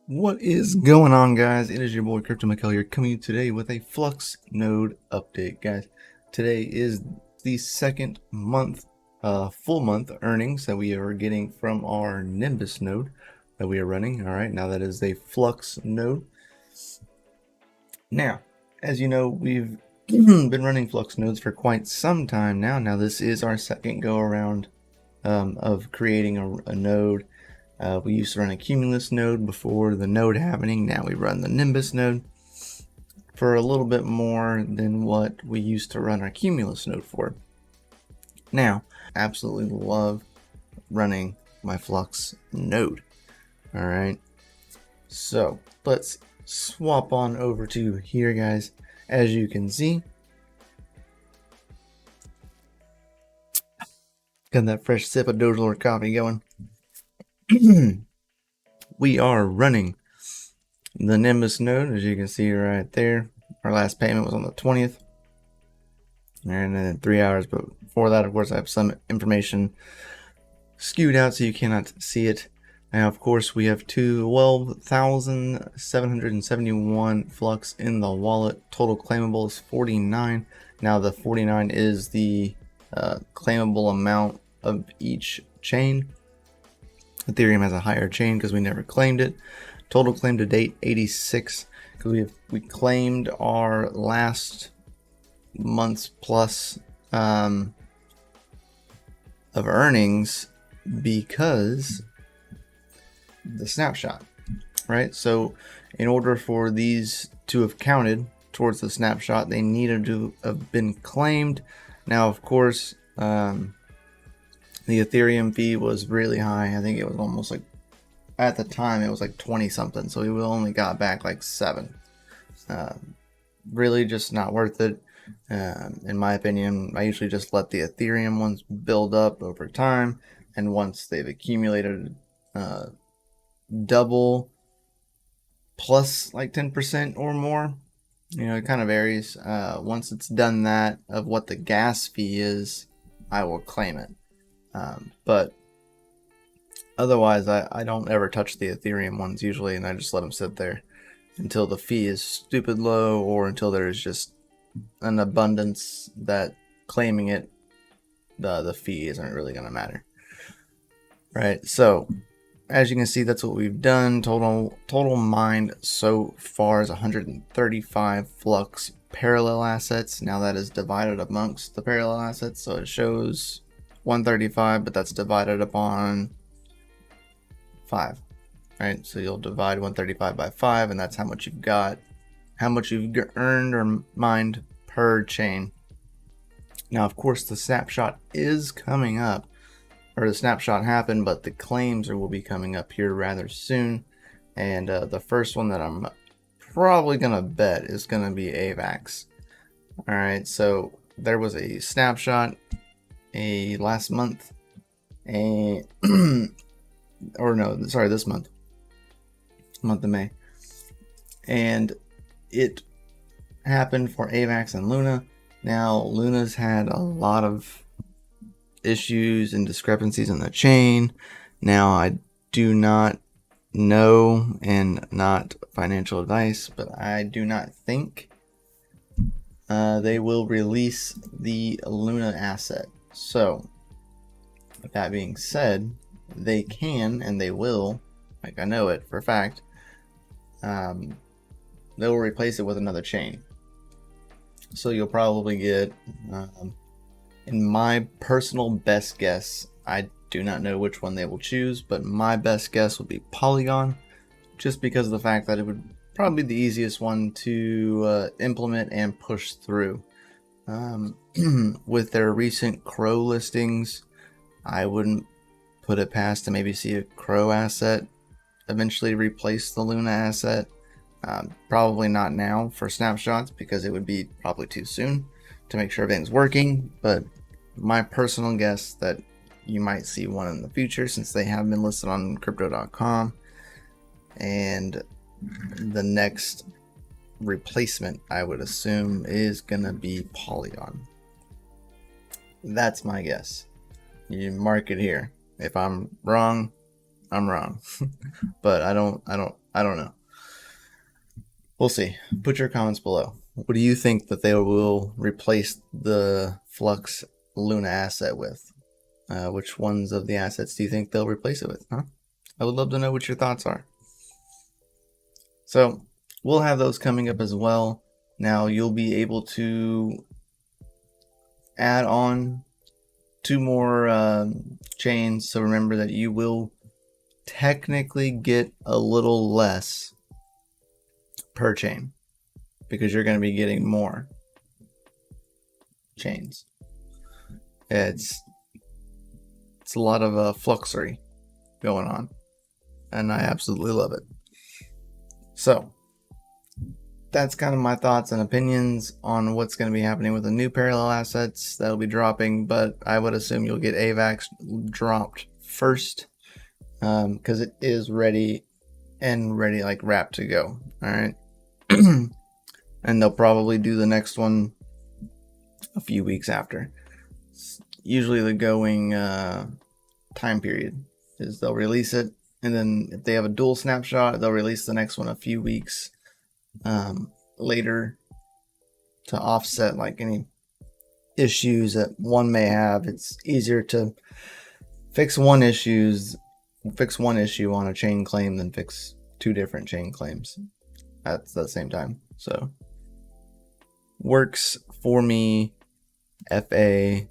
What is going on, guys? It is your boy CryptoMykel here, coming today with a FLUXnode update, guys. Today is the second month, full month earnings that we are getting from our Nimbus node that we are running. All right, now that is a FLUXnode. Now, as you know, we've been running FLUX nodes for quite some time now. Now, this is our second go around of creating a node. We used to run a Cumulus node before the node happening. Now we run the Nimbus node for a little bit more than what we used to run our Cumulus node for. Now, absolutely love running my Flux node. All right, so let's swap on over to here, guys. As you can see, got that fresh sip of Doge Lord coffee going. We are running the Nimbus node, as you can see right there. Our last payment was on the 20th, and then 3 hours. But before that, of course, I have some information skewed out so you cannot see it. Now, of course, we have 12,771 flux in the wallet. Total claimable is 49. Now, the 49 is the claimable amount of each chain. Ethereum has a higher chain because we never claimed it. Total claim to date 86 because we claimed our last month's plus of earnings because the snapshot, right? So in order for these to have counted towards the snapshot, they needed to have been claimed. Now, of course, the Ethereum fee was really high. I think it was almost like, at the time, it was like 20 something. So we only got back like 7. Really just not worth it. In my opinion, I usually just let the Ethereum ones build up over time. And once they've accumulated double plus like 10% or more, it kind of varies. Once it's done that of what the gas fee is, I will claim it. But otherwise, I don't ever touch the Ethereum ones usually, and I just let them sit there until the fee is stupid low or until there's just an abundance that claiming it, the fee isn't really going to matter. Right, so as you can see, that's what we've done. Total mined so far is 135 Flux parallel assets. Now that is divided amongst the parallel assets, so it shows 135, but that's divided upon 5, right? So you'll divide 135 by 5, and that's how much you've got, how much you've earned or mined per chain. Now, of course, the snapshot is coming up, or the snapshot happened, but the claims will be coming up here rather soon. And the first one that I'm probably gonna bet is gonna be AVAX. All right, so there was a snapshot last month, or no, sorry, this month of May, and it happened for AVAX and Luna. Now, Luna's had a lot of issues and discrepancies in the chain. Now, I do not know, and not financial advice, but I do not think they will release the Luna asset. So, with that being said, they can and they will, like I know it for a fact, they will replace it with another chain. So you'll probably get, in my personal best guess, I do not know which one they will choose, but my best guess would be Polygon, just because of the fact that it would probably be the easiest one to implement and push through. With their recent Crow listings, I wouldn't put it past to maybe see a Crow asset eventually replace the Luna asset. Probably not now for snapshots because it would be probably too soon to make sure everything's working, but my personal guess that you might see one in the future since they have been listed on crypto.com, and the next replacement I would assume is gonna be Polygon. That's my guess. You mark it here. If I'm wrong, I'm wrong. But I I don't know. We'll see. Put your comments below. What do you think that they will replace the Flux Luna asset with? Which ones of the assets do you think they'll replace it with? Huh? I would love to know what your thoughts are. So we'll have those coming up as well. Now you'll be able to add on 2 more chains. So remember that you will technically get a little less per chain because you're going to be getting more chains. It's a lot of fluxery going on, and I absolutely love it. So that's kind of my thoughts and opinions on what's going to be happening with the new parallel assets that'll be dropping, but I would assume you'll get AVAX dropped first because it is ready, like wrapped to go. All right. And they'll probably do the next one a few weeks after. Usually the going time period is they'll release it, and then if they have a dual snapshot, they'll release the next one a few weeks later to offset like any issues that one may have. It's easier to fix one issue on a chain claim than fix 2 different chain claims at the same time. So works for me. FA.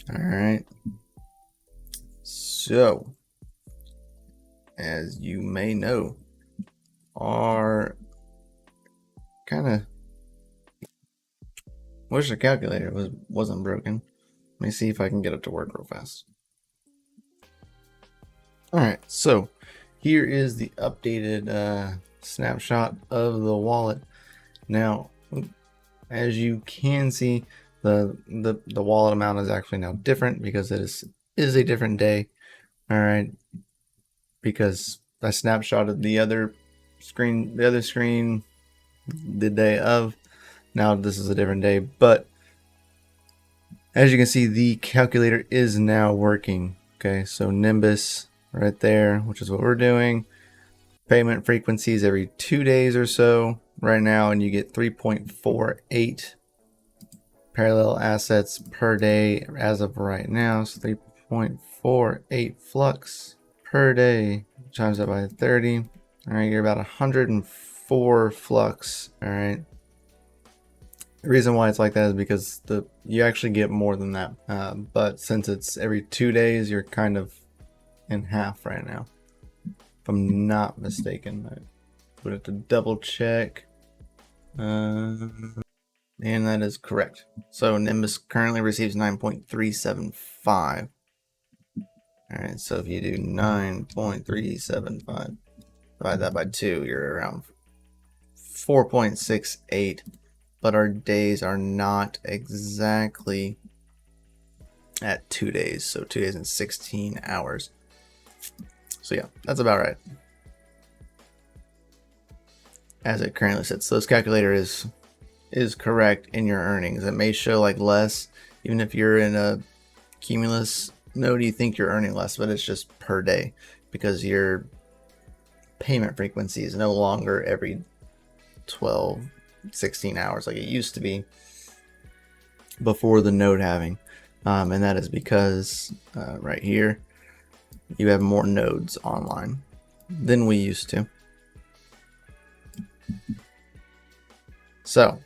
All right. So, as you may know, our kind of wish the calculator wasn't broken. Let me see if I can get it to work real fast. All right. So here is the updated snapshot of the wallet. Now, as you can see, the wallet amount is actually now different because it is a different day. All right, because I snapshotted the other screen the day of. Now this is a different day, but as you can see, the calculator is now working. Okay, so Nimbus right there, which is what we're doing. Payment frequencies every 2 days or so right now, and you get 3.48 parallel assets per day as of right now. So 3.48 flux per day times that by 30. All right, you're about 104 flux. All right. The reason why it's like that is because you actually get more than that, but since it's every 2 days, you're kind of in half right now, if I'm not mistaken. I would have to double check. And that is correct. So Nimbus currently receives 9.375. Alright, so if you do 9.375, divide that by 2, you're around 4.68. But our days are not exactly at 2 days. So 2 days and 16 hours. So yeah, that's about right. As it currently sits. So this calculator is correct in your earnings. It may show like less, even if you're in a cumulus node, you think you're earning less, but it's just per day because your payment frequency is no longer every 12, 16 hours like it used to be before the node halving. And that is because right here, you have more nodes online than we used to. So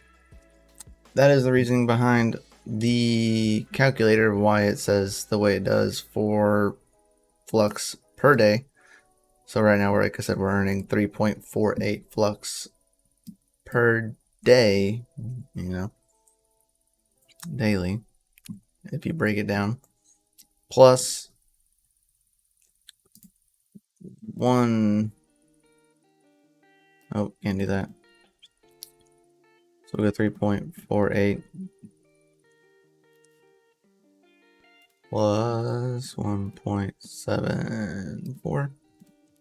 that is the reasoning behind the calculator, why it says the way it does for flux per day. So right now, like I said, we're earning 3.48 flux per day, daily, if you break it down, plus can't do that. So we got 3.48 plus 1.74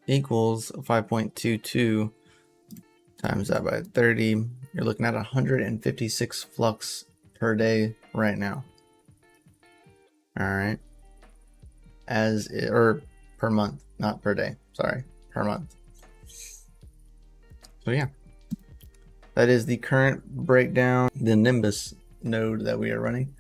equals 5.22 times that by 30. You're looking at 156 flux per day right now. All right, or per month. not per day, sorry, per month. So yeah, that is the current breakdown, the Nimbus node that we are running.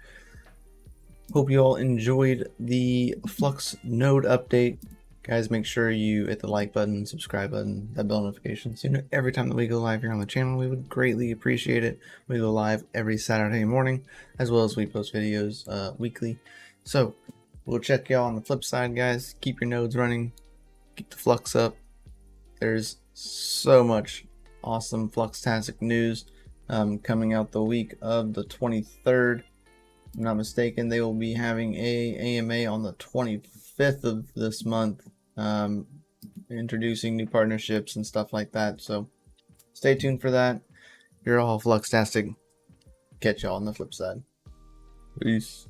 Hope you all enjoyed the FLUXnode update. Guys, make sure you hit the like button, subscribe button, that bell notification, so you know every time that we go live here on the channel. We would greatly appreciate it. We go live every Saturday morning, as well as we post videos weekly. So we'll check y'all on the flip side, guys. Keep your nodes running, keep the flux up. There's so much awesome Fluxtastic news coming out the week of the 23rd. If I'm not mistaken, they will be having a AMA on the 25th of this month, introducing new partnerships and stuff like that. So stay tuned for that. You're all Fluxtastic. Catch y'all on the flip side. Peace.